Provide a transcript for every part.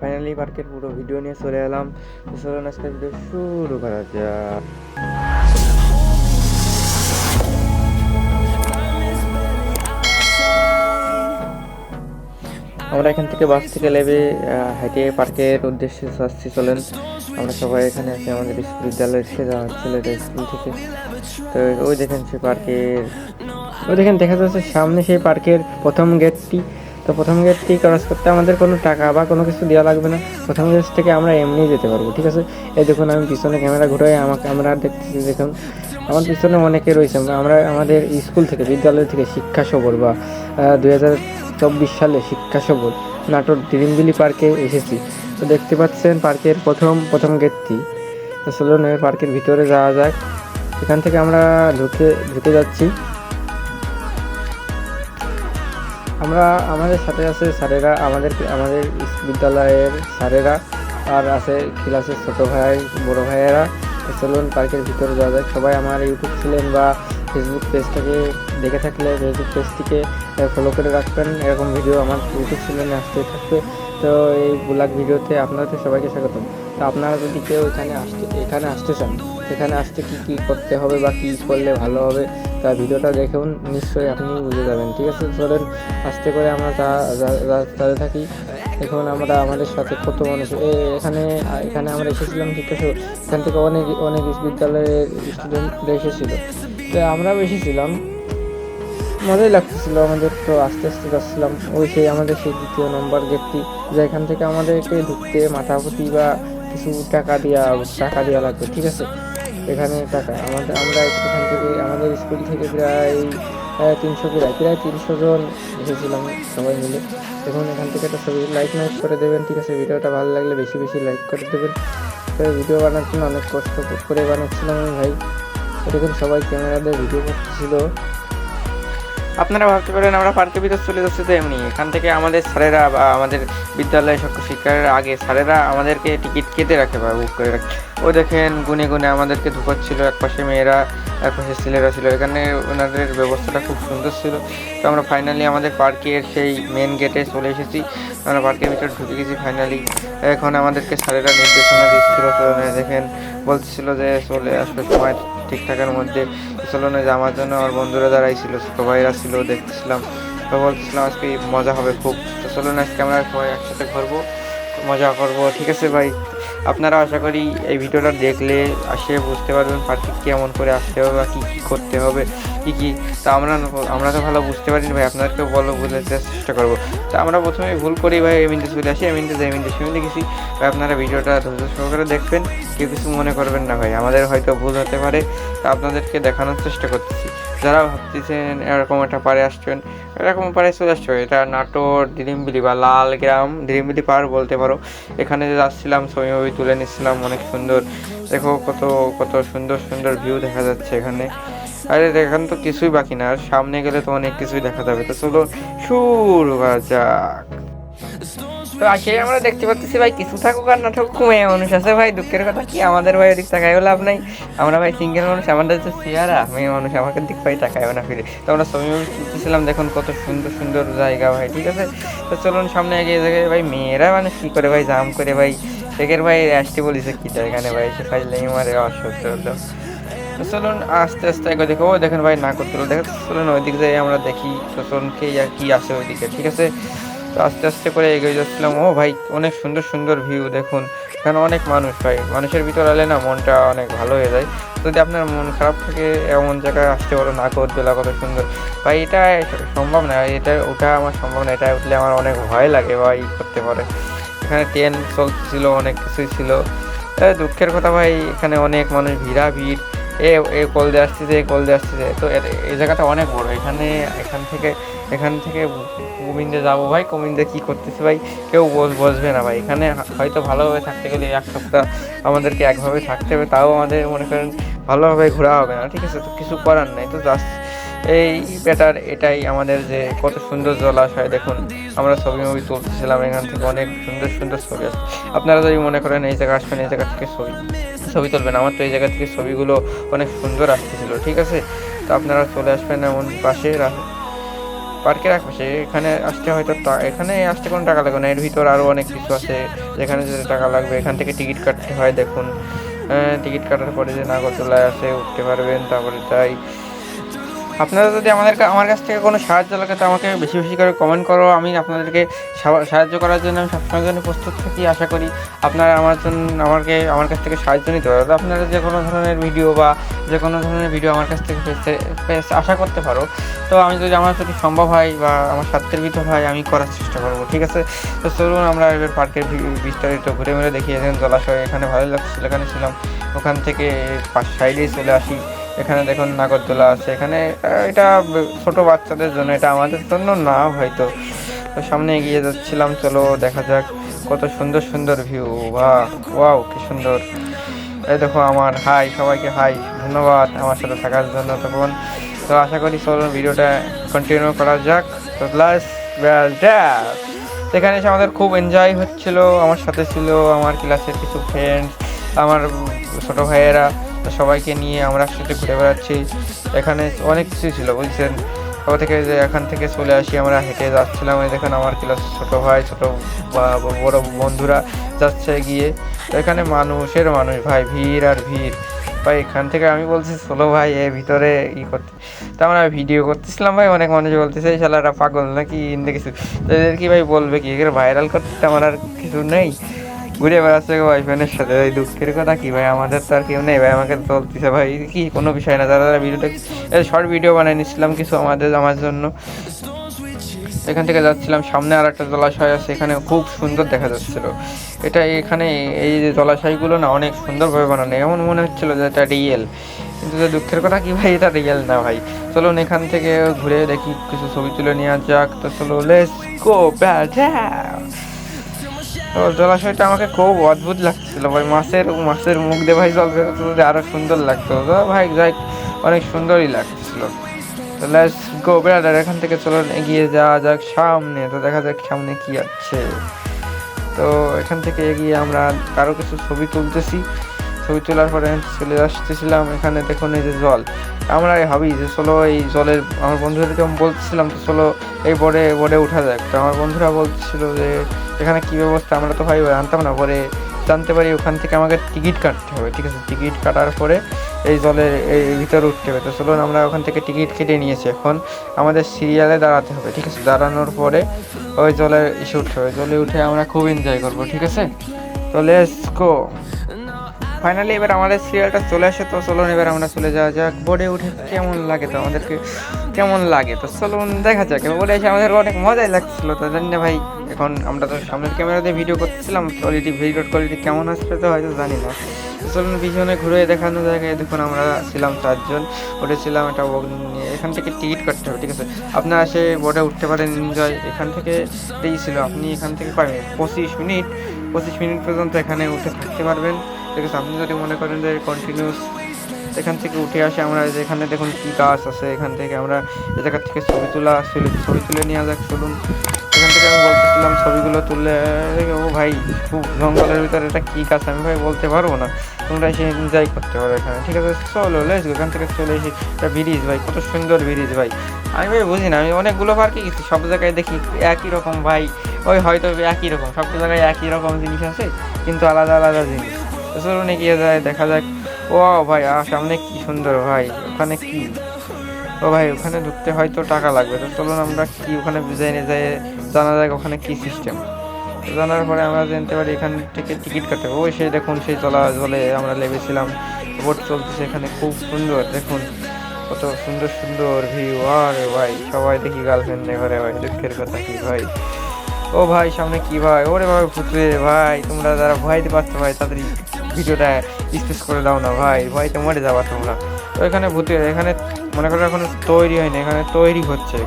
Finally পার্কের পুরো video নিয়ে চলে এলাম। চলুন আজকে ভিডিও শুরু করা যাক। আমরা এখান থেকে বাস থেকে নেমে হেঁটে পার্কের উদ্দেশ্যে যাচ্ছি। চলেন, আমরা সবাই এখানে আছি আমাদের বিশ্ববিদ্যালয়ের ছেলেদের স্কুল থেকে। তো ওই দেখেন সেই পার্কের, ওই দেখেন দেখা যাচ্ছে সামনে সেই পার্কের প্রথম গেটটি। তো প্রথম গেটটি ক্রস করতে আমাদের কোনো টাকা বা কোনো কিছু দেওয়া লাগবে না। প্রথম গেট থেকে আমরা এমনি যেতে পারবো, ঠিক আছে। এই দেখুন আমি পিছনে ক্যামেরা ঘুরে আমরা দেখতেছি। দেখুন আমার পিছনে অনেকে রয়েছে। আমরা আমাদের স্কুল থেকে, বিদ্যালয় থেকে শিক্ষা সফর বা 2024 সালে শিক্ষা সফর নাটোর দিরিমবিলি পার্কে এসেছি। তো দেখতে পাচ্ছেন পার্কের প্রথম গেটটি। তো চলুন পার্কের ভিতরে যাওয়া যাক। এখান থেকে আমরা ঢুকে যাচ্ছি। আমরা আমাদের সাথে আছে স্যারেরা, আমাদের বিদ্যালয়ের স্যারেরা, আর আছে ক্লাসের ছোটো ভাই বড়ো ভাইয়েরা। চলুন পার্কের ভিতরে যাওয়া যায়। সবাই আমার ইউটিউব চ্যানেল বা ফেসবুক পেজটাকে দেখে থাকলে ফেসবুক পেজটিকে ফলো করে রাখবেন। এরকম ভিডিও আমার ইউটিউব চ্যানেলে আসতে থাকবে। তো এই ব্লগ ভিডিওতে আপনাদের সবাইকে স্বাগতম। তো আপনারা যদি কেউ এখানে আসতে চান, এখানে আসতে কী করতে হবে বা কী করলে ভালো হবে, তা ভিডিওটা দেখুন, নিশ্চয়ই আপনি বুঝে যাবেন, ঠিক আছে। চলেন আস্তে করে আমরা তাদের থাকি। এখন আমরা আমাদের সাথে কত মানুষ এখানে আমরা এসেছিলাম শিক্ষা। এখান থেকে অনেক বিদ্যালয়ের স্টুডেন্টরা এসেছিল। তো আমরাও এসেছিলাম, মজাই লাগতেছিল আমাদের। তো আস্তে আস্তে যাচ্ছিলাম ওই আমাদের সেই 2 নম্বর গেটটি, যেখান থেকে আমাদেরকে ঢুকতে মাথাপতি বা কিছু টাকা দেওয়া লাগবে, ঠিক আছে। এখানে টাকা আমরা এখান থেকে আমাদের স্কুল থেকে প্রায় 300 জন এসেছিলাম সবাই মিলে। দেখুন এখান থেকে একটা ছবি লাইক করে দেবেন, ঠিক আছে। ভিডিওটা ভালো লাগলে বেশি লাইক করে দেবেন। ভিডিও বানার জন্য অনেক কষ্ট করে বানাচ্ছিলাম আমি ভাই। দেখুন সবাই ক্যামেরা দিয়ে ভিডিও করতেছিল। আপনারা ভাবতে পারেন আমরা পার্কের ভিতর চলে যাচ্ছি। তো এমনি এখান থেকে আমাদের স্যারেরা বা আমাদের বিদ্যালয়ের সকল শিক্ষার আগে স্যারেরা আমাদেরকে টিকিট কেটে রাখে বা বুক করে রাখে। ও দেখেন গুনে আমাদেরকে ঢুকাচ্ছিল। একপাশে মেয়েরা, একপাশে ছেলেরা ছিল। এখানে ওনাদের ব্যবস্থাটা খুব সুন্দর ছিল। তো আমরা ফাইনালি আমাদের পার্কের সেই মেন গেটে চলে এসেছি। আমরা পার্কের ভিতরে ঢুকে গেছি ফাইনালি। এখন আমাদেরকে স্যারেরা নির্দেশনা দিচ্ছিল। দেখেন বলতেছিল যে চলে আসবে সময় ঠিকঠাকের মধ্যে। চলুন যে আমার জন্য আমার বন্ধুরা দাঁড়াইছিল, ছোটো ভাইরা ছিল, দেখতেছিলাম। তো বলতেছিলাম আজকে মজা হবে খুব। তো চলুন আজকে আমরা সবাই একসাথে ঘুরবো, মজা করবো, ঠিক আছে ভাই। আপনারা আশা করি এই ভিডিওটা দেখলে বুঝতে পারবেন পার্কে কেমন করে আসতে হবে বা কী করতে হবে, কী। তা আমরা তো ভালো বুঝতে পারি ভাই, আপনাদেরকেও বুঝতে চেষ্টা করবো। তো আমরা প্রথমে ভুল করি ভাই, এমিনতে চলে আসি, এমিনতে গেছি ভাই। আপনারা ভিডিওটা ধৈর্য সহকারে দেখবেন, কেউ কিছু মনে করবেন না ভাই, আমাদের হয়তো ভুল হতে পারে। তা আপনাদেরকে দেখানোর চেষ্টা করতেছি। যারা ভাবতেছেন এরকম একটা পাড়ে আসছেন, এরকম পাড়ে চলে আসছে, এটা নাটোর দিরিমবিলি বা লালগ্রাম দিরিমবিলি পাড় বলতে পারো। এখানে যাচ্ছিলাম, ছবি তুলে নিচ্ছিলাম, অনেক সুন্দর। দেখো কত সুন্দর ভিউ দেখা যাচ্ছে এখানে। আরে এখানে তো কিছুই বাকি না, আর সামনে গেলে তো অনেক কিছুই দেখা যাবে। তো চলো শুরু করা যাক। তো আসে আমরা দেখতে পাচ্ছি ভাই, কিছু থাকুক আর না থাকুক মেয়ে মানুষ আছে ভাই। দুঃখের কথা কি, আমাদের ভাই ওদিক তাকাইও লাভ নাই। আমরা ভাই সিঙ্গেল মানুষ, আমাদের হচ্ছে চেহারা, মেয়ে মানুষ আমাকে দিক ভাই তাকাইও না ফিরে। তো আমরা ছবি তুলতেছিলাম, দেখুন কত সুন্দর জায়গা ভাই, ঠিক আছে। তো চলুন সামনে এগিয়ে যাবে ভাই। মেয়েরা মানে কি করে ভাই, জাম করে ভাই। দেখের ভাই আসতে বলিছে কি এখানে ভাই, সে ফাইল মারে অসহ্য হলো। তো চলুন আস্তে এগো। দেখো ও দেখেন ভাই না করতে দেখো। চলুন ওইদিক যাই আমরা দেখি তো চলুন কে আর কি আছে ওইদিকে, ঠিক আছে। তো আস্তে করে এগিয়ে যাচ্ছিলাম। ও ভাই অনেক সুন্দর ভিউ দেখুন। এখানে অনেক মানুষ ভাই, মানুষের ভিতর এলে না মনটা অনেক ভালো হয়ে যায়। যদি আপনার মন খারাপ থাকে এমন জায়গায় আসতে পারো, নাগরদোলা কত সুন্দর ভাই। এটা সম্ভব না, ওঠা আমার সম্ভব না। এটা উঠলে আমার অনেক ভয় লাগে বা করতে পারে। এখানে ট্রেন চলতেছিল, অনেক কিছুই ছিল। দুঃখের কথা ভাই, এখানে অনেক মানুষ, ভিড়। এ কল দিয়ে আসতেছে। তো এই জায়গাটা অনেক বড়। এখান থেকে কুমিন্দে যাবো ভাই। কুমিন্দে কী করতেছে ভাই, কেউ বসবে না ভাই। এখানে হয়তো ভালোভাবে থাকতে গেলে 1 সপ্তাহ আমাদেরকে একভাবে থাকতে হবে, তাও আমাদের মনে করেন ভালোভাবে ঘোরা হবে না, ঠিক আছে। তো কিছু করার নাই। তো জাস্ট এই বেটার এটাই আমাদের যে কত সুন্দর জলাশয় দেখুন। আমরা ছবি তুলতেছিলাম, এখান থেকে অনেক সুন্দর ছবি আসছে। আপনারা যদি মনে করেন এই জায়গা আসবেন, এই জায়গা থেকে ছবি তুলবেন, আমার তো এই জায়গা থেকে ছবিগুলো অনেক সুন্দর আসতেছিল, ঠিক আছে। তো আপনারা চলে আসবেন এমন পাশে পার্কের আশেপাশে। এখানে আসতে হয়তো এখানে আসতে কোনো টাকা লাগবে না, এর ভিতর আরও অনেক কিছু আছে যেখানে যেতে টাকা লাগবে। এখান থেকে টিকিট কাটতে হয়, দেখুন টিকিট কাটার পরে যে নাগরদোলায় আসে উঠতে পারবেন। তারপরে তাই আপনারা যদি আমার কাছ থেকে কোনো সাহায্য লাগে তো আমাকে বেশি বেশি করে কমেন্ট করো। আমি আপনাদেরকে সাহায্য করার জন্য আমি সবসময়ের জন্য প্রস্তুত থাকি। আশা করি আপনারা আমার কাছ থেকে সাহায্য নিতে পারো। আপনারা যে কোনো ধরনের ভিডিও বা যে কোনো ধরনের ভিডিও আমার কাছ থেকে আশা করতে পারো। তো আমার যদি সম্ভব হয় বা আমার সাধ্যের ভিতর হয় আমি করার চেষ্টা করবো, ঠিক আছে। তো চলুন আমরা এবার পার্কের বিস্তারিত ঘুরে ঘুরে দেখি। এখানে জলাশয়, এখানে ভালো লাগছিল, এখানে ছিলাম। ওখান থেকে সাইডেই চলে আসি। এখানে দেখুন নাগরদোলা আছে। এখানে এটা ছোট বাচ্চাদের জন্য, এটা আমাদের জন্য না হয়তো। তো সামনে এগিয়ে যাচ্ছিলাম, চলো দেখা যাক কত সুন্দর সুন্দর ভিউ। ওয়াও কি সুন্দর। এই দেখো আমার হাই, সবাইকে হাই, ধন্যবাদ আমার সাথে থাকার জন্য তখন। তো আশা করি চলো ভিডিওটা কন্টিনিউ করা যাক। তো সেখানে এসে আমাদের খুব এনজয় হচ্ছিল। আমার সাথে ছিল আমার ক্লাসের কিছু ফ্রেন্ডস, আমার ছোটো ভাইয়েরা। তো সবাইকে নিয়ে আমরা একসাথে ঘুরে বেড়াচ্ছি। এখানে অনেক কিছু ছিল বুঝছেন। এখান থেকে চলে আসি, আমরা হেঁটে যাচ্ছিলাম। এই দেখেন আমার ক্লাস ছোটো ভাই, বড় বন্ধুরা যাচ্ছে গিয়ে। তো এখানে মানুষ ভাই, ভিড় আর ভিড় ভাই। এখান থেকে আমি বলছি চলো ভাই এর ভিতরে করতে। তো আমরা ভিডিও করতেছিলাম ভাই, অনেক মানুষ বলতেছে এই শালারা পাগল নাকি কিছু। তো এদের কি ভাই বলবে কি, এগুলো ভাইরাল করতে আমার আর কিছু নেই, ঘুরে বেড়াচ্ছে বয়ফ্রেন্ডের সাথে। ওই দুঃখের কথা কি ভাই, আমাদের তো আর কেউ নেই ভাই, আমাকে চলতেছে ভাই, কি কোনো বিষয় না। যারা ভিডিওটা শর্ট ভিডিও বানিয়ে নিচ্ছিলাম কিছু আমার জন্য। এখান থেকে যাচ্ছিলাম, সামনে আর একটা জলাশয় আছে, এখানে খুব সুন্দর দেখা যাচ্ছিল। এখানে এই যে জলাশয়গুলো না অনেক সুন্দরভাবে বানানো, এমন মনে হচ্ছিল যে এটা রিয়েল। কিন্তু যে দুঃখের কথা কি ভাই, এটা রিয়েল না ভাই। চলুন এখান থেকে ঘুরে দেখি, কিছু ছবি তুলে নেওয়া যাক। তো চলো লেটস গো ব্যাক। তো জলাশয়টা আমাকে খুব অদ্ভুত লাগছিল ভাই, মাছের মুখ দিয়ে ভাই জল বেরোতে আরো সুন্দর লাগতো। তো ভাই যাই অনেক সুন্দরই লাগছিল। তো লেটস গো ব্রাদার, এখান থেকে চলুন এগিয়ে যাওয়া যাক সামনে। তো দেখা যাক সামনে কি আছে। তো এখান থেকে এগিয়ে আমরা কারো কিছু ছবি তুলতেছি। ছবি তোলার পরে চলে আসতেছিলাম। এখানে দেখুন এই যে জল, আমরা ভাবি যে চলো এই জলের, আমার বন্ধুদেরকে আমি বলতেছিলাম তো চলো এই বোর্ডে উঠা যাক। তো আমার বন্ধুরা বলছিল যে এখানে কী ব্যবস্থা, আমরা তো ভাই জানতাম না। পরে জানতে পারি ওখান থেকে আমাকে টিকিট কাটতে হবে, ঠিক আছে। টিকিট কাটার পরে এই জলের এই ভিতরে উঠতে হবে। তো চলুন আমরা ওখান থেকে টিকিট কেটে নিয়েছি, এখন আমাদের সিরিয়ালে দাঁড়াতে হবে, ঠিক আছে। দাঁড়ানোর পরে ওই জলে উঠতে হবে। জলে উঠে আমরা খুব এনজয় করবো, ঠিক আছে। তো লেটস গো। ফাইনালি এবার আমাদের সিরিয়ালটা চলে আসে। তো চলুন এবার আমরা চলে যাওয়া যাক। বোর্ডে উঠে কেমন লাগে, তো আমাদেরকে কেমন লাগে তো চলুন দেখা যাক। বোর্ডে এসে আমাদের অনেক মজাই লাগছিলো। তো জানি না ভাই, এখন আমরা তো সামনের ক্যামেরা দিয়ে ভিডিও করতেছিলাম, ভিডিওর কোয়ালিটি কেমন আসবে তো হয়তো জানি না। তো চলুন পিছনে ঘুরে দেখানো জায়গায় দেখুন আমরা ছিলাম 4 জন, উঠেছিলাম একটা নিয়ে। এখান থেকে টিকিট কাটতে হবে, ঠিক আছে। আপনারা এসে বোর্ডে উঠতে পারেন, এনজয় এখান থেকে দিয়েছিল। আপনি এখান থেকে পাবেন 25 মিনিট পর্যন্ত এখানে উঠে থাকতে পারবেন, ঠিক আছে। আপনি যদি মনে করেন যে কন্টিনিউস এখান থেকে উঠে আসে, আমরা এখানে দেখুন কি গাছ আছে, এখান থেকে আমরা এই জায়গা থেকে ছবি তুলে নিয়ে যাক। চলুন এখান থেকে আমি বলতেছিলাম ছবিগুলো তুলে। ও ভাই খুব জঙ্গলের ভিতরে এটা কী গাছ আমি ভাই বলতে পারবো না, তোমরা এসে এনজয় করতে পারো এখানে, ঠিক আছে। চলো লেটস গো। এখান থেকে চলে এসে একটা ব্রিজ ভাই, কত সুন্দর ব্রিজ ভাই। আমি ভাই বুঝি না, আমি অনেকগুলো পার্কে গেছি, সব জায়গায় দেখি একই রকম ভাই। হয়তো একই রকম, সব জায়গায় একই রকম জিনিস আছে কিন্তু আলাদা আলাদা জিনিস। তো চলুন এগিয়ে যায়, দেখা যাক। ও ভাই সামনে কি সুন্দর ভাই, ওখানে কি, ও ভাই ওখানে ঢুকতে হয়তো টাকা লাগবে। তো চলুন আমরা কি ওখানে ডিজাইনে যাই, জানা যায় ওখানে কি সিস্টেম। জানার পরে আমরা জানতে পারি এখান থেকে টিকিট কাটতে হবে। ওই সেই দেখুন সেই জলে আমরা লেগেছিলাম, বোট চলতেছে এখানে, খুব সুন্দর দেখুন কত সুন্দর সুন্দর ভিউ। আরে ভাই সবাই দেখি গার্লফ্রেন্ড ঘরে ভাই, দুঃখের কথা কি ভাই। ও ভাই সামনে কি ভাই, ওরে ভাই ভূতে ভাই, তোমরা যারা ভয়তে পারছো ভাই তাদের ভিডিওটা স্পেস করে দাও না ভাই, ভয়তে মরে যাবা তোমরা। তো এখানে এখানে মনে করো এখন তৈরি হয়নি, এখানে তৈরি হচ্ছে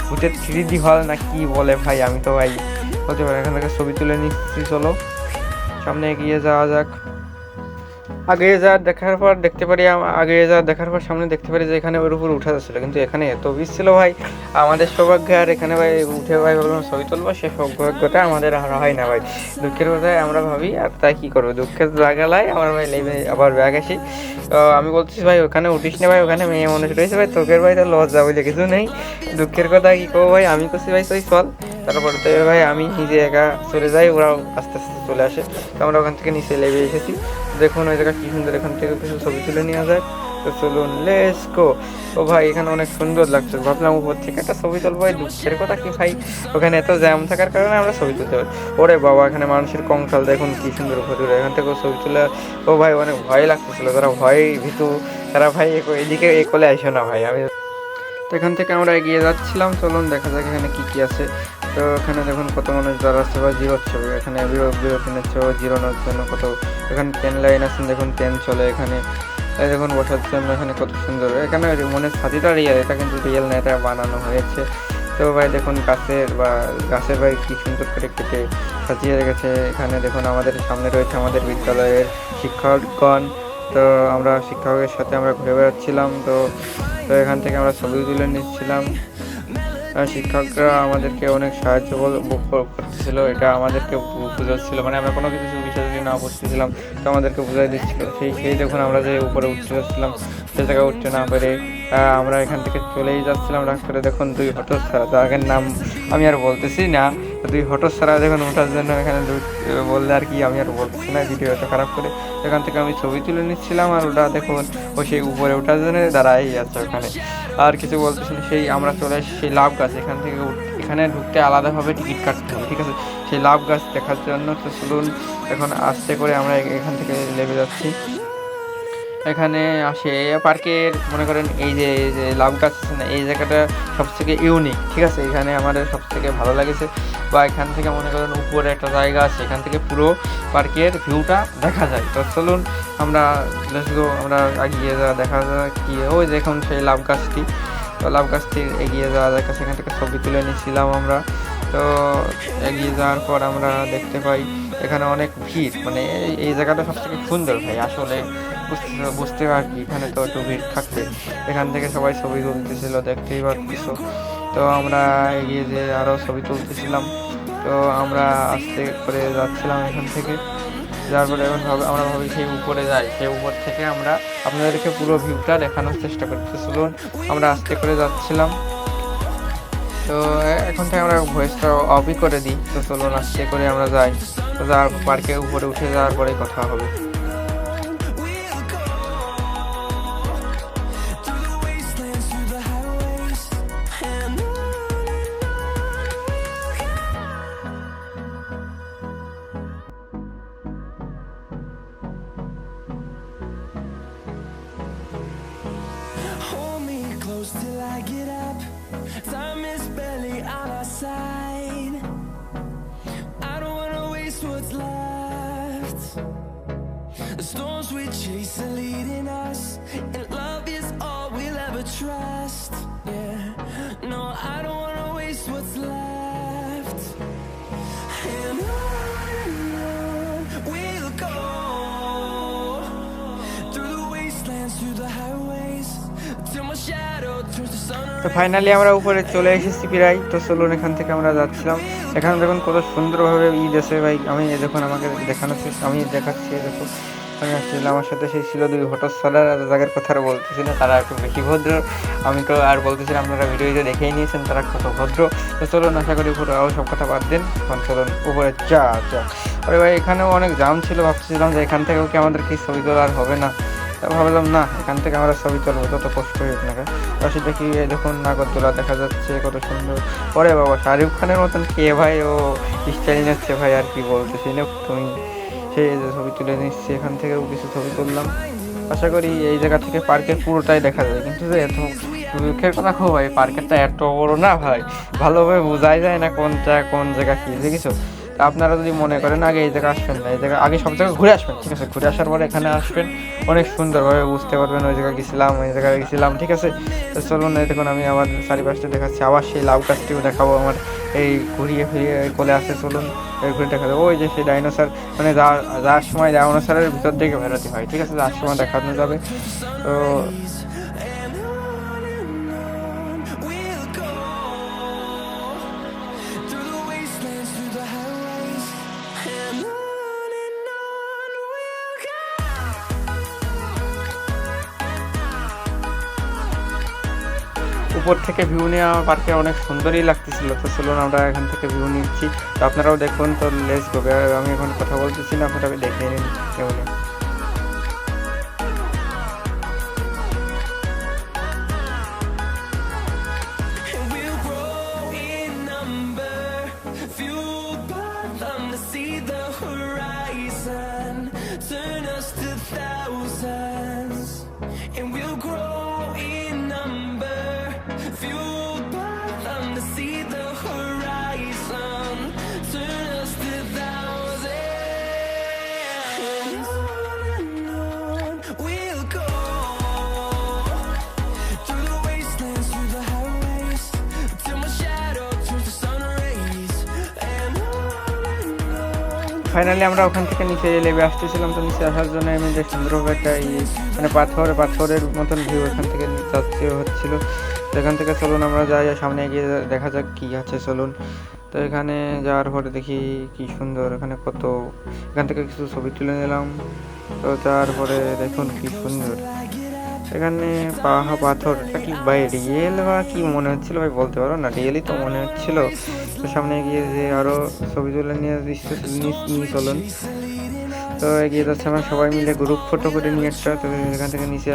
ভূতের 3D হল না কি বলে ভাই, আমি তো ভাই হতে পারে। এখান থেকে ছবি তুলে নিচ্ছি, চলো সামনে এগিয়ে যাওয়া যাক। আগে যা দেখার পর দেখতে পারি আগে যা দেখার পর সামনে দেখতে পারি যে এখানে ওর উপর উঠা যাচ্ছিলো, কিন্তু এখানে এত ভিড় ছিল ভাই, আমাদের সৌভাগ্য আর এখানে ভাই উঠে ভাই ভাবলাম ছবি তুলবো, সে সৌভাগ্যটা আমাদের আর হয় না ভাই। দুঃখের কথায় আমরা ভাবি, আর তাই কী করবো, দুঃখের জায়গায় আমরা ভাই লেবে আবার ব্যাগ আসি। তো আমি বলতেছি ভাই ওখানে উঠিস না ভাই, ওখানে মেয়ে মানুষ রয়েছে ভাই, তোকের ভাই তো লজ্জা বলে কিছু নেই। দুঃখের কথা কী করবো ভাই, আমি করছি ভাই তুই চল। তারপরে তো ভাই আমি নিজে একা চলে যাই, ওরাও আস্তে আস্তে চলে আসে। তো আমরা ওখান থেকে নিচে লেবে এসেছি। দেখুন ওই জায়গা কি সুন্দর, এখান থেকে কিছু ছবি তুলে নেওয়া যায়। তো চলুন লেটস গো। ও ভাই এখানে অনেক সুন্দর লাগছে, ভাবলাম উপর থেকে একটা ছবি তুলবো। ভাই দুঃখের কথা কি ভাই, ওখানে এত জ্যাম থাকার কারণে আমরা ছবি তুলতে পারি। ওরে বাবা, এখানে মানুষের কঙ্কাল দেখুন কি সুন্দর ঘুরে, এখান থেকে ছবি তুলে ও ভাই অনেক ভয় লাগতেছিল, তারা ভয় ভীতু, তারা ভাই এদিকে এ কোলে আসো না ভাই। আমি তো এখান থেকে আমরা এগিয়ে যাচ্ছিলাম, চলুন দেখা যাক এখানে কি কি আছে। তো এখানে দেখুন কত মানুষ দাঁড়াচ্ছে বা জিরোচ্ছে, এখানে বিরতি নিচ্ছে জিরোনোর জন্য। কত এখানে ট্রেন লাইন আছে, দেখুন ট্রেন চলে এখানে। এই দেখুন বসার জন্য এখানে কত সুন্দর, এখানে মনে ছাতিটা রিয়েল, এটা কিন্তু রিয়েল না, এটা বানানো হয়েছে। তো ভাই দেখুন গাছের ভাই কি সুন্দর করে কেটে সাজিয়ে রেখেছে। এখানে দেখুন আমাদের সামনে রয়েছে আমাদের বিদ্যালয়ের শিক্ষকগণ। তো আমরা শিক্ষকের সাথে আমরা ঘুরে বেড়াচ্ছিলাম। তো এখান থেকে আমরা ছবি তুলে নিচ্ছিলাম। শিক্ষকরা আমাদেরকে অনেক সাহায্য করতেছিল, এটা আমাদেরকে বোঝাচ্ছিল, মানে আমরা কোনো কিছু বিষয় যদি না বুঝতেছিলাম তো আমাদেরকে বোঝাই দিচ্ছিল। সেই দেখুন আমরা যে উপরে উঠতে যাচ্ছিলাম, সে জায়গায় উঠতে না পেরে আমরা এখান থেকে চলেই যাচ্ছিলাম। রাস্তায় দেখুন দুই হতচ্ছাড়া, তাদের নাম আমি আর বলতেছি না, দুই হতচ্ছাড়া দেখুন ওঠার জন্য এখানে বললে আর কি আমি আর বলতেছি না, ভিডিওটা খারাপ করে। এখান থেকে আমি ছবি তুলে নিচ্ছিলাম, আর ওটা দেখুন ও সেই উপরে ওঠার জন্য দাঁড়াই যাচ্ছে ওখানে, আর কিছু বলতেছি না। সেই আমরা চলে আসি সেই লাভ গাছ, এখান থেকে এখানে ঢুকতে আলাদাভাবে টিকিট কাটতে হবে, ঠিক আছে, সেই লাভ গাছ দেখার জন্য। তো চলুন এখন আস্তে করে আমরা এখান থেকে নেমে যাচ্ছি। এখানে আসে পার্কের মনে করেন এই যে লাভ গাছ আছে না, এই জায়গাটা সবথেকে ইউনিক, ঠিক আছে, এখানে আমাদের সবথেকে ভালো লাগেছে। বা এখান থেকে মনে করেন উপরে একটা জায়গা আছে, এখান থেকে পুরো পার্কের ভিউটা দেখা যায়। তো চলুন আমরা আমরা এগিয়ে যাওয়া, দেখা যায় কি ওই দেখুন সেই লাভ গাছটি। তো লাভ গাছটির এগিয়ে যাওয়া যায়, সেখান থেকে ছবি তুলে নিয়েছিলাম আমরা। তো এগিয়ে যাওয়ার পর আমরা দেখতে পাই এখানে অনেক ভিড়, মানে এই জায়গাটা সবথেকে সুন্দর ভাই, আসলে বুঝতে পারছি এখানে তো একটু ভিড় থাকবে। এখান থেকে সবাই ছবি তুলতেছিল, দেখতেই পাচ্ছ। তো আমরা এগিয়ে যে আরও ছবি তুলতেছিলাম। তো আমরা আস্তে করে যাচ্ছিলাম এখান থেকে, যার পরে এখন আমরা ভাবি সেই উপরে যাই, সেই উপর থেকে আমরা আপনাদেরকে পুরো ভিউটা দেখানোর চেষ্টা করতেছিলাম। আমরা আস্তে করে যাচ্ছিলাম। তো এখন থেকে আমরা ভয়েসটা অফই করে দিই। তো চলুন আস্তে করে আমরা যাই, তো যার পার্কের উপরে উঠে যাওয়ার পরে কথা হবে। Till I get up, time is barely on our side. I don't wanna waste what's left. The storms we chase are leading us, and love is all we'll ever trust. Yeah, no, I don't wanna waste what's left. And on we'll go, through the wastelands, through the highways, till my shadow turns to sun. তো finally আমরা উপরে চলে এসেছি প্রায়। তো চলুন এখান থেকে আমরা যাচ্ছিলাম। এখানে দেখুন কত সুন্দরভাবে ঈদ আছে ভাই, আমি দেখুন আমাকে দেখানো আমি দেখাচ্ছি। দেখুন আমি আসছিলাম, আমার সাথে সেই ছিল দুই হটস্টার, জায়গার কথা আর বলতেছি না, তারা একটু বেশি ভদ্র। আমি তো আর বলতেছিলাম, আপনারা ভিডিওতে দেখেই নিয়েছেন তারা কত ভদ্র। তো চলুন আশা করি উপরে আরও সব কথা বাদ দেন, এখন চলুন উপরে যা। আরে ভাই এখানেও অনেক জাম ছিল, ভাবছিলাম যে এখান থেকেও কি আমাদের কি ছবি তোলা আর হবে না। ভাবলাম না, এখান থেকে আমরা ছবি তুলবো, তত কষ্ট হোক না। পাশে দেখি দেখুন নাগরদোলা দেখা যাচ্ছে কত সুন্দর। পরে বাবা শাহরুখ খানের মতন কে ভাই, ও স্টাইল নিচ্ছে ভাই, আর কি বলতেছি না তুমি। সেই ছবি তুলে নিচ্ছি, এখান থেকেও কিছু ছবি তুললাম। আশা করি এই জায়গা থেকে পার্কের পুরোটাই দেখা যায়, কিন্তু এত দুঃখের কথা খুব ভাই, পার্কেরটা এত বড় না ভাই, ভালোভাবে বোঝাই যায় না কোনটা কোন জায়গা কি, দেখেছো। তা আপনারা যদি মনে করেন আগে এই জায়গায় আসবেন না, এই জায়গায় আগে সব জায়গায় ঘুরে আসবেন, ঠিক আছে? ঘুরে আসার পরে এখানে আসবেন, অনেক সুন্দরভাবে বুঝতে পারবেন ওই জায়গায় গেছিলাম, ওই জায়গায় গেছিলাম, ঠিক আছে? তো চলুন, এই দেখুন আমি আমার চারিপাশটা দেখাচ্ছি, আবার সেই লাউ গাছটিও দেখাবো, আমার এই ঘুরিয়ে ফিরিয়ে কোলে আসে, চলুন ঘুরে দেখা যাবে। ওই যে সেই ডাইনোসর, মানে যাওয়ার সময় ডাইনোসরের ভিতর থেকে বেরোতে হয়, ঠিক আছে? যাওয়ার সময় দেখানো যাবে। তো we'll go through the wastelands, through the highways, and on we'll go. উপর থেকে ভিউ নিয়ে আমার পার্কে অনেক সুন্দরই লাগতেছিল। তো চলুন আমরা এখান থেকে ভিউ নিচ্ছি, তো আপনারাও দেখুন। তো লেটস গো, আমি এখন কথা বলতেছি না, আপনারা দেখে নিন কেমন। And we'll grow in number, fueled by them to see the horizon, turn us to thousands. And we'll grow in number, fueled by them to see the horizon, turn us to thousands. And on we'll go through the wastelands, through the highways, till my shadow turns to sun rays. And on finally আমরা ওখান থেকে নিচে লেবে আসতেছিলাম। তো নিচে আসার জন্য আমি যে সুন্দরভাবে একটা মানে পাথরের মতন ভিউ এখান থেকে যাচ্ছে হচ্ছিল। তো এখান থেকে চলুন আমরা যাই, সামনে গিয়ে দেখা যাক কি আছে, চলুন। তো এখানে যাওয়ার পরে দেখি কি সুন্দর, এখানে কত, এখান থেকে কিছু ছবি তুলে নিলাম। তো তারপরে দেখুন কি সুন্দর, এখানে পাথর, এটা কি ভাই রিয়েল বা কি মনে হচ্ছিল ভাই, বলতে পারো না, রিয়েলই তো মনে হচ্ছিল। তো সামনে গিয়ে যে আরো ছবি তুলে নিয়ে চলুন। তো এগিয়ে যাচ্ছে, আমরা সবাই মিলে গ্রুপ ফটো করে নিয়ে একটা। তো এখান থেকে নিচে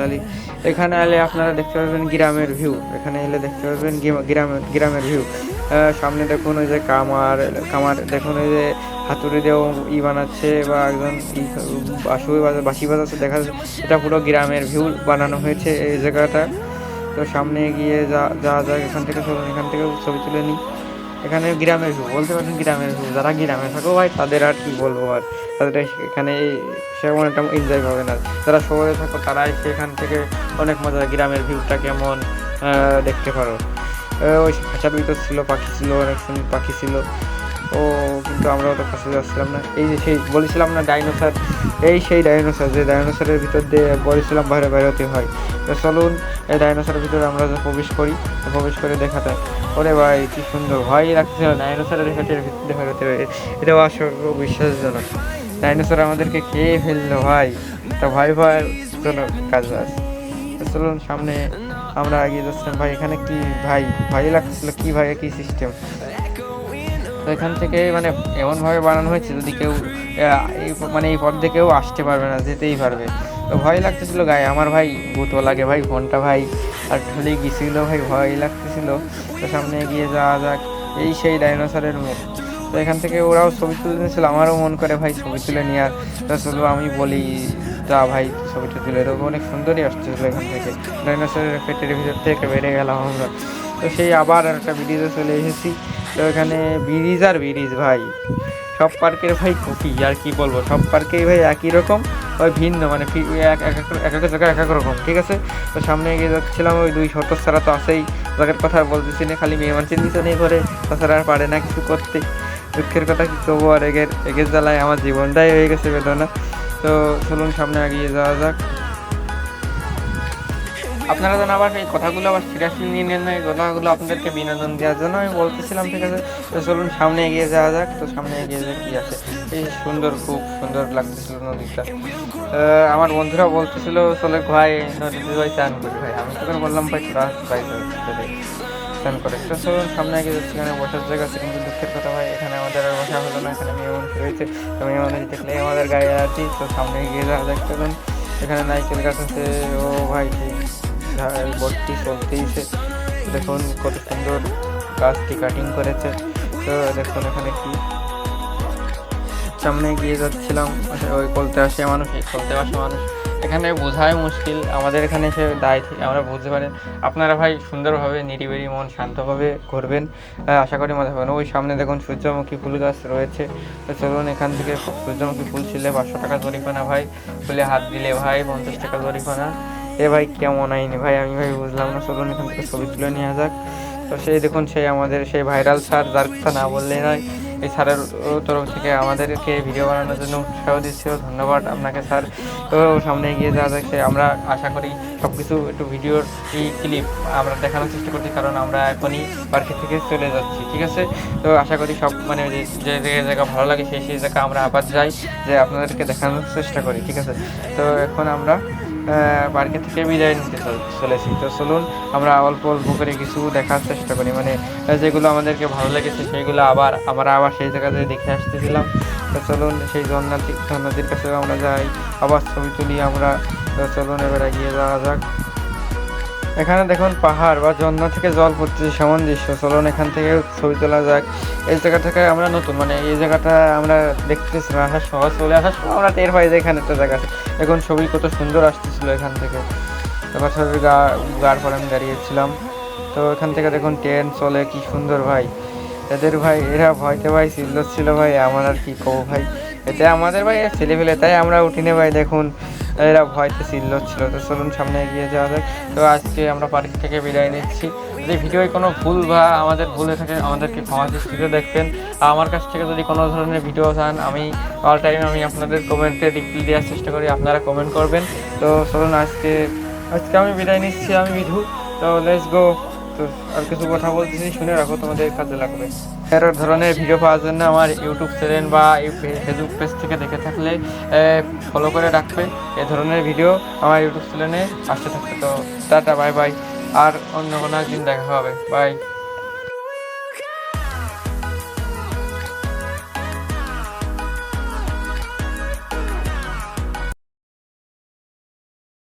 এখানে এলে আপনারা দেখতে পারবেন গ্রামের ভিউ, এখানে এলে দেখতে পারবেন গ্রামের ভিউ। সামনে দেখুন ওই যে কামার দেখুন, ওই যে হাতুড়ি দিয়েও বানাচ্ছে, বা একজন বাঁশি বাজাচ্ছে, দেখা যাচ্ছে এটা পুরো গ্রামের ভিউ বানানো হয়েছে এই জায়গাটা। তো সামনে গিয়ে যা এখান থেকে চলুন, এখান থেকে ছবি তুলে নিই। এখানে গ্রামের ভিউ, বলতে পারেন গ্রামের ভিউ, যারা গ্রামে থাকো ভাই তাদের আর কি বলবো, আর তাদের এখানে সেমন একটা এনজয় পাবে না। যারা শহরে থাকো তারাই সেখান থেকে অনেক মজা, গ্রামের ভিউটা কেমন দেখতে পারো। ওই খাঁচার ভিতর ছিল পাখি, ছিল অনেক সুন্দর পাখি ছিল। ও কিন্তু আমরা ওটা কাছে যাচ্ছিলাম না। এই যে সেই বলেছিলাম না ডাইনোসর, সেই ডাইনোসর, যে ডাইনোসরের ভিতর দিয়ে বলেছিলাম বাইরে বেরোতে হয়। তো চলুন এই ডাইনোসরের ভিতরে আমরা যে প্রবেশ করে দেখাতে, ওরে ভাই কি সুন্দর, ভয় লাগছিল ডাইনোসরের দেখাতে, এটাও আসলে বিশ্বাসজনক। ডাইনোসর আমাদেরকে খেয়ে ফেললো ভাই, তা ভয় জন্য কাজ আছে। চলুন সামনে আমরা এগিয়ে যাচ্ছিলাম। ভাই এখানে কি ভাই, ভয় লাগছিল কি ভাই, কি সিস্টেম। তো এখান থেকে মানে এমনভাবে বানানো হয়েছে যদি কেউ এই পথ দিয়ে কেউ আসতে পারবে না, যেতেই পারবে। তো ভয় লাগতেছিল গায়ে আমার ভাই, ভূতও লাগে ভাই ফোনটা ভাই, আর ঢলে গেছিলো ভাই, ভয় লাগতেছিল। তো সামনে এগিয়ে যাওয়া যাক, সেই ডাইনোসরের মুখ। তো এখান থেকে ওরাও ছবি তুলে নিয়েছিল, আমারও মন করে ভাই ছবি তুলে নেওয়ার। তো চলো আমি বলি যা ভাই ছবিটা তুলে দেবো, অনেক সুন্দরই আসতেছিল এখান থেকে, ডাইনোসরের পেটের ভিতর থেকে বেড়ে গেলাম আমরা। তো সেই আবার একটা ব্রিজে চলে এসেছি। তো এখানে ব্রিজ ভাই, সব পার্কের ভাই কপি, আর কি বলবো, সব পার্কেই ভাই একই রকম, ওই ভিন্ন মানে এক এক জায়গায় এক এক রকম, ঠিক আছে? তো সামনে এগিয়ে যাচ্ছিলাম, ওই দুই সতর ছাড়া তো আছেই, জায়গার কথা বলতেছি না, খালি মেয়ে মানুষের নিচে করে, তাছাড়া আর পারে না কিছু করতে। দুঃখের কথা কি করবো, আর এগের জ্বালায় আমার জীবনটাই হয়ে গেছে বেদনা। তো চলুন সামনে এগিয়ে যাওয়া যাক। আপনারা যেন আবার এই কথাগুলো আবার সিরিয়াসলি নিয়ে নেন না, এই কথাগুলো আপনাদেরকে বিনোদন দেওয়ার জন্য আমি বলতেছিলাম, ঠিক আছে? তো চলুন সামনে এগিয়ে যাওয়া যাক। তো সামনে এগিয়ে যাক, কি আছে এই সুন্দর, খুব সুন্দর লাগতেছিল নদীটা। আমার বন্ধুরা বলতেছিল চলে ভাই নদীতে ভাই চান করি, ভাই আমি তখন বললাম ভাই ভাই চান করে। তো চলুন সামনে এগিয়ে যাচ্ছি, এখানে বসার জায়গা আছে, কিন্তু দুঃখের কথা ভাই এখানে আমাদের আর বসা হলো না, এখানে মেয়ে মানুষ রয়েছে। তো মেয়ে মানুষ দেখলে আমাদের গায়ে আছি। তো সামনে এগিয়ে যাওয়া যাক, চলুন। এখানে নাইকেল গাছ আছে, ও ভাই বটটি চলতেইছে, দেখুন কত সুন্দর গাছটি কাটিং করেছে। তো দেখুন এখানে কি, সামনে গিয়ে যাচ্ছিলাম, ওই কলতে আসে মানুষ এখানে বোঝাই মুশকিল, আমাদের এখানে এসে দায় থেকে আমরা বুঝতে পারি। আপনারা ভাই সুন্দরভাবে নিরিবিলি মন শান্তভাবে ঘুরবেন, আশা করি মজা পাবেন। ওই সামনে দেখুন সূর্যমুখী ফুল গাছ রয়েছে। তো চলুন এখান থেকে সূর্যমুখী ফুল ছিলে 500 টাকা জরিমানা ভাই, ফুলে হাত দিলে ভাই 50 টাকা জরিমানা। এ ভাই কেমন আইনি ভাই, আমি ভাই বুঝলাম না। চলুন এখান থেকে ছবি তুলে নেওয়া যাক। তো সেই দেখুন সেই আমাদের সেই ভাইরাল স্যার, যার কথা না বললেই নয়। এই স্যারের তরফ থেকে আমাদেরকে ভিডিও বানানোর জন্য উৎসাহ দিচ্ছিল, ধন্যবাদ আপনাকে স্যার। তো সামনে এগিয়ে যাওয়া যাচ্ছে, আমরা আশা করি সব কিছু একটু ভিডিওর এই ক্লিপ আমরা দেখানোর চেষ্টা করছি, কারণ আমরা এখনই পার্কে থেকে চলে যাচ্ছি, ঠিক আছে। তো আশা করি সব মানে যে জায়গা ভালো লাগে সেই জায়গা আমরা আবার যাই, যে আপনাদেরকে দেখানোর চেষ্টা করি, ঠিক আছে। তো এখন আমরা পার্কে থেকে বিদায় নিতে চলেছি। তো চলুন আমরা অল্প অল্প করে কিছু দেখার চেষ্টা করি, মানে যেগুলো আমাদেরকে ভালো লেগেছে সেইগুলো আমরা আবার সেই জায়গাতে দেখে আসতেছিলাম। তো চলুন সেই ঝর্ণাটির কাছে আমরা যাই, আবার ছবি তুলি আমরা। তো চলুন এবার এগিয়ে যাওয়া যাক। এখানে দেখুন পাহাড় বা ঝর্ণা থেকে জল পড়তেছে, সেমন দৃশ্য। চলুন এখান থেকে ছবি তোলা যাক। এই জায়গা থেকে আমরা নতুন, মানে এই জায়গাটা আমরা দেখতেছি না, আসার সময় চলে আসার সময় আমরা টের পাই যে এখানে একটা জায়গা আছে। এখন ছবি কত সুন্দর আসতেছিল এখান থেকে। এবার ছবির গার পরে আমি দাঁড়িয়েছিলাম। তো এখান থেকে দেখুন ট্রেন চলে, কি সুন্দর ভাই। এরা ভয়তে ভাই ছিল ভাই, আমার আর কি কবো ভাই। এতে আমাদের ভাই ছেলে ফেলে, তাই আমরা উঠিনে ভাই দেখুন এরা ভয়তে ছিল। তো চলুন সামনে এগিয়ে যাওয়া যাক। তো আজকে আমরা পার্ক থেকে বিদায় নিচ্ছি। যদি ভিডিওয় কোনো ভুল বা আমাদের ভুল হয়ে থাকে আমাদেরকে ক্ষমা দৃষ্টিতে দেখবেন। আমার কাছ থেকে যদি কোনো ধরনের ভিডিও চান, আমি অল টাইম আমি আপনাদের কমেন্টে রিপ্লাই দেওয়ার চেষ্টা করি, আপনারা কমেন্ট করবেন। তো চলুন আজকে আমি বিদায় নিচ্ছি, আমি বিধু। তো লেটস গো। তো আর কিছু কথা বলতেছি, শুনে রাখো, তোমাদের কাজে লাগবে। এর ধরনের ভিডিও পাওয়ার জন্য আমার ইউটিউব চ্যানেল বা ফেসবুক পেজ থেকে দেখে থাকলে ফলো করে রাখবে। এ ধরনের ভিডিও আমার ইউটিউব চ্যানেলে আসতে থাকবে। তো টাটা, বাই বাই, আর অন্য কোনো একদিন দেখা হবে, বাই।